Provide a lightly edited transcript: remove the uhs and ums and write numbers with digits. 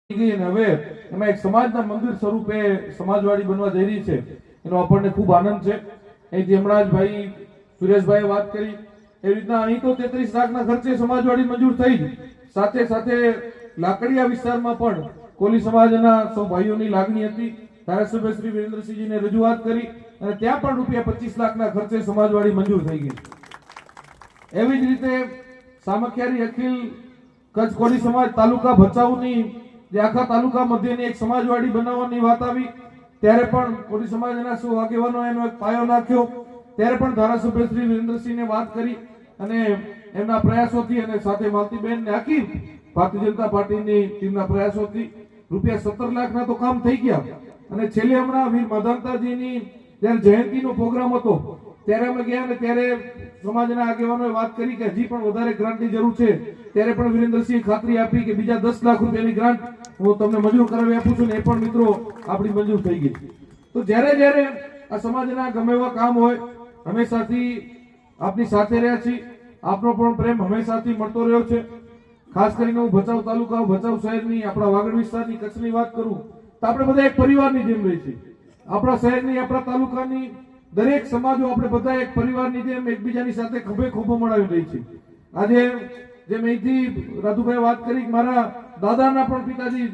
ગઈ અને હવે એમાં એક સમાજના મંદિર સ્વરૂપે સમાજવાડી બનવા જઈ રહી છે એનો આપણને ખૂબ આનંદ છે। અહીંથી હમણાં જ ભાઈ સુરેશભાઈએ વાત કરી એ રીતના અહીં તો 33 લાખના ખર્ચે સમાજવાડી મંજૂર થઈ જ સાથે સાથે લાકડિયા વિસ્તારમાં પણ કોલી સમાજના સૌ ભાઈઓની લાગણી હતી। ધારાસભ્ય શ્રી વિરેન્દ્રસિંહજીને રજૂઆત કરી અને ત્યાં પણ ₹25 લાખના ખર્ચે સમાજવાડી મંજૂર થઈ ગઈ। એવી જ રીતે સામખિયારી અખિલ કચ્છ કોલી સમાજ તાલુકા ભચાઉની જે આખા તાલુકા મધ્યની એક સમાજવાડી બનાવવાની વાત આવી ત્યારે પણ કોલી સમાજના સૌ આગેવાનો એનો એક પાયો નાખ્યો। ત્યારે પણ ધારાસભ્ય શ્રી વિરેન્દ્રસિંહને વાત કરી અને એમના પ્રયાસોથી અને સાથે માલતીબેન ને આખી ભારતીય જનતા પાર્ટીની ટીમના પ્રયાસોથી ₹17 લાખના તો કામ થઈ ગયા અને છેલ્લે હમણાં વીર માધવતાજીની જ્યારે જયંતિનો પ્રોગ્રામ હતો ત્યારે અમે ગયા અને ત્યારે સમાજના આગેવાનોએ વાત કરી કે હજી પણ વધારે ગ્રાન્ટની જરૂર છે। ત્યારે પણ વિરેન્દ્રસિંહે ખાતરી આપી કે બીજા 10 લાખ રૂપિયાની ગ્રાન્ટ હું તમને મંજૂર કરાવી આપું છું ને એ પણ મિત્રો આપણી મંજૂર થઈ ગઈ। તો જ્યારે જ્યારે આ સમાજના ગમે એવા કામ હોય હંમેશાથી આપની સાથે રહ્યા છીએ। આપનો પણ પ્રેમ હંમેશાથી મળતો રહ્યો છે। ખાસ કરીને હું ભચાઉ તાલુકા ભચાઉ શહેરની આપણા વાગડ વિસ્તારની કચ્છની વાત કરું તો આપણે બધા એક પરિવારની જેમ રહી છીએ। આપણા શહેરની આપણા તાલુકાની દરેક સમાજો આપણે બધા એક પરિવારની જેમ એકબીજાની સાથે ખભે ખભો મળાવી રહી છીએ। આજે જેમ અહીંથી રાધુભાઈ વાત કરી મારા દાદાના પણ પિતાજી